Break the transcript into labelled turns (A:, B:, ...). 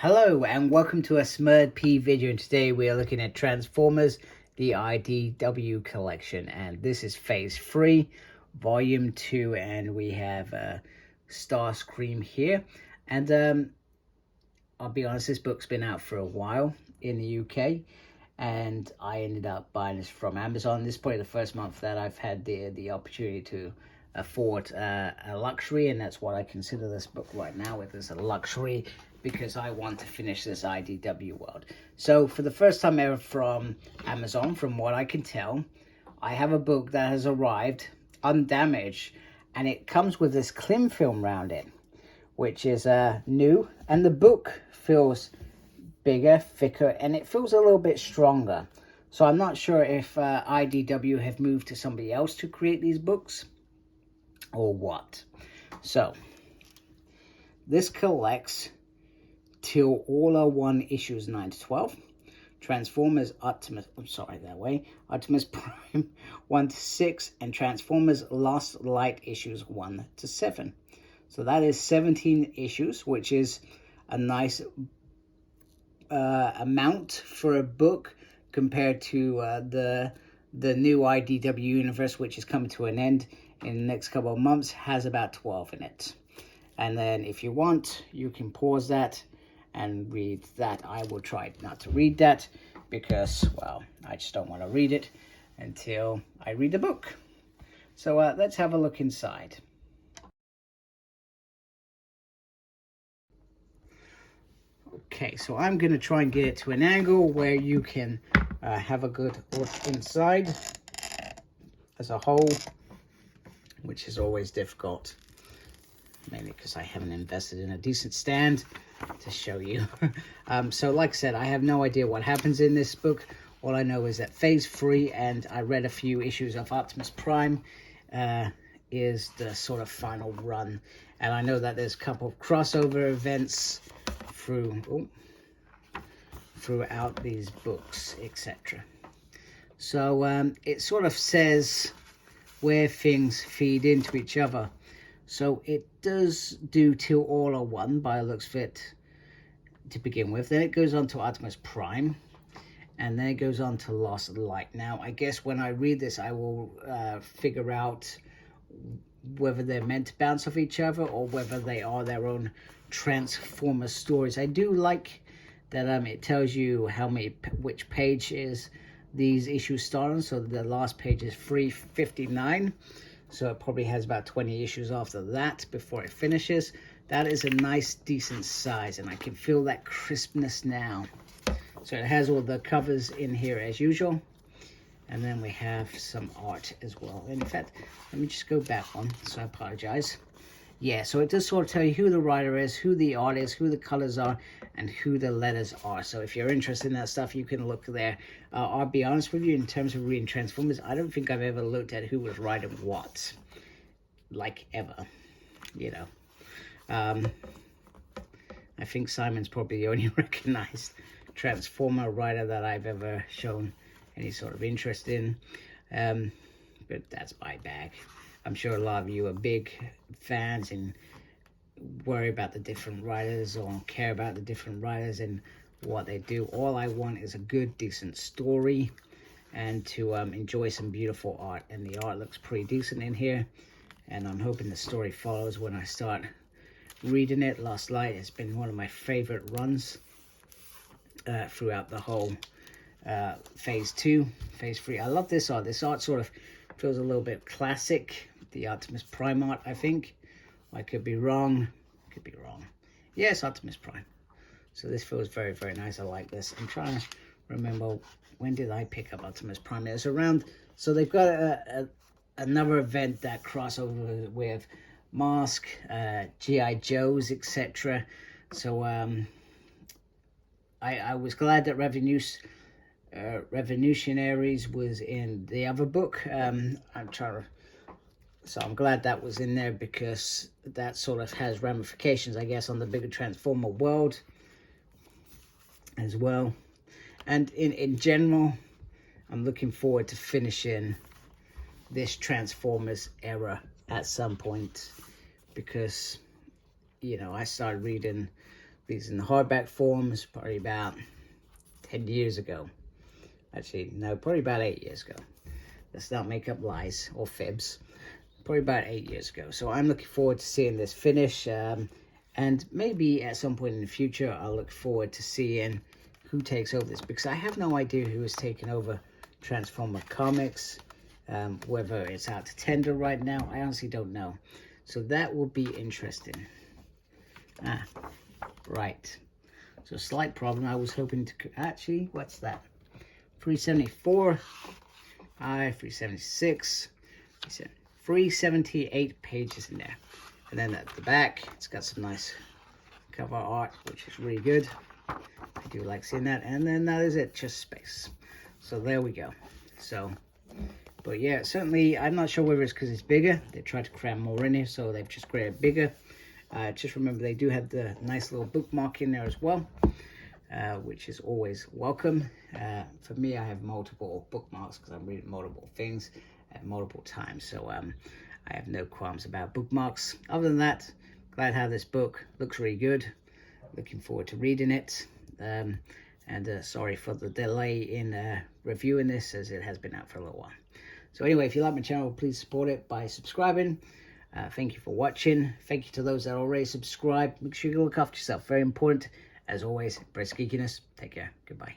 A: Hello and welcome to a Smurd P video, and today we are looking at Transformers, the IDW collection, and this is Phase 3, Volume 2, and we have Starscream here. And I'll be honest, this book's been out for a while in the UK, and I ended up buying this from Amazon. This is probably the first month that I've had the opportunity to afford a luxury, and that's what I consider this book right now. It is a luxury because I want to finish this IDW world. So for the first time ever from Amazon, from what I can tell, I have a book that has arrived undamaged, and it comes with this cling film around it, which is new, and the book feels bigger, thicker, and it feels a little bit stronger. So I'm not sure if IDW have moved to somebody else to create these books or what. So this collects till all are 1 issues 9 to 12, Transformers Optimus Prime 1 to 6, and Transformers Lost Light issues 1 to 7. So that is 17 issues, which is a nice amount for a book compared to the new IDW universe, which is coming to an end in the next couple of months, has about 12 in it. And then if you want, you can pause that and read that. I will try not to read that because, well, I just don't want to read it until I read the book. So let's have a look inside. Okay, so I'm going to try and get it to an angle where you can have a good look inside as a whole, which is always difficult, mainly because I haven't invested in a decent stand to show you. So like I said, I have no idea what happens in this book. All I know is that Phase 3, and I read a few issues of Optimus Prime, is the sort of final run. And I know that there's a couple of crossover events throughout these books, etc. So it sort of says where things feed into each other. So it does do till all are 1 by the looks of it to begin with. Then it goes on to Optimus Prime, and then it goes on to Lost Light. Now, I guess when I read this, I will figure out whether they're meant to bounce off each other or whether they are their own Transformer stories. I do like that it tells you which page is these issues start on. So the last page is 359. So it probably has about 20 issues after that before it finishes. That is a nice, decent size, and I can feel that crispness now. So it has all the covers in here as usual. And then we have some art as well. In fact, let me just go back one, so I apologize. Yeah, so it does sort of tell you who the writer is, who the art is, who the colors are, and who the letters are. So if you're interested in that stuff, you can look there. I'll be honest with you, in terms of reading Transformers, I don't think I've ever looked at who was writing what, like ever, you know. I think Simon's probably the only recognized Transformer writer that I've ever shown any sort of interest in, but that's my bag. I'm sure a lot of you are big fans and worry about the different writers or care about the different writers and what they do. All I want is a good, decent story and to enjoy some beautiful art. And the art looks pretty decent in here. And I'm hoping the story follows when I start reading it. Lost Light has been one of my favorite runs throughout the whole Phase 2, Phase 3. I love this art. This art sort of feels a little bit classic. The Optimus Prime art, I think. I could be wrong. Could be wrong. Yes, Optimus Prime. So this feels very, very nice. I like this. I'm trying to remember, when did I pick up Optimus Prime? It was around, so they've got another event that crossover with Mask, G.I. Joes, etc. So I was glad that Revolutionaries was in the other book. So I'm glad that was in there because that sort of has ramifications, I guess, on the bigger Transformer world as well. And in general, I'm looking forward to finishing this Transformers era at some point because, you know, I started reading these in the hardback forms probably about 10 years ago. Actually, no, probably about 8 years ago. Let's not make up lies or fibs. Probably about 8 years ago. So I'm looking forward to seeing this finish. And maybe at some point in the future, I'll look forward to seeing who takes over this, because I have no idea who is taking over Transformer Comics. Whether it's out to tender right now, I honestly don't know. So that will be interesting. Right. So slight problem. I was hoping to actually, what's that? 374, 376, 378 pages in there. And then at the back, it's got some nice cover art, which is really good. I do like seeing that. And then that is it, just space. So there we go. So, but yeah, certainly, I'm not sure whether it's because it's bigger. They tried to cram more in here, so they've just created bigger. Just remember, they do have the nice little bookmark in there as well, which is always welcome. For me, I have multiple bookmarks because I'm reading multiple things at multiple times. So I have no qualms about bookmarks. Other than that, glad to have this book. Looks really good. Looking forward to reading it. And sorry for the delay in reviewing this, as it has been out for a little while. So anyway, if you like my channel, please support it by subscribing. Thank you for watching. Thank you to those that already subscribed. Make sure you look after yourself. Very important. As always, embrace geekiness. Take care. Goodbye.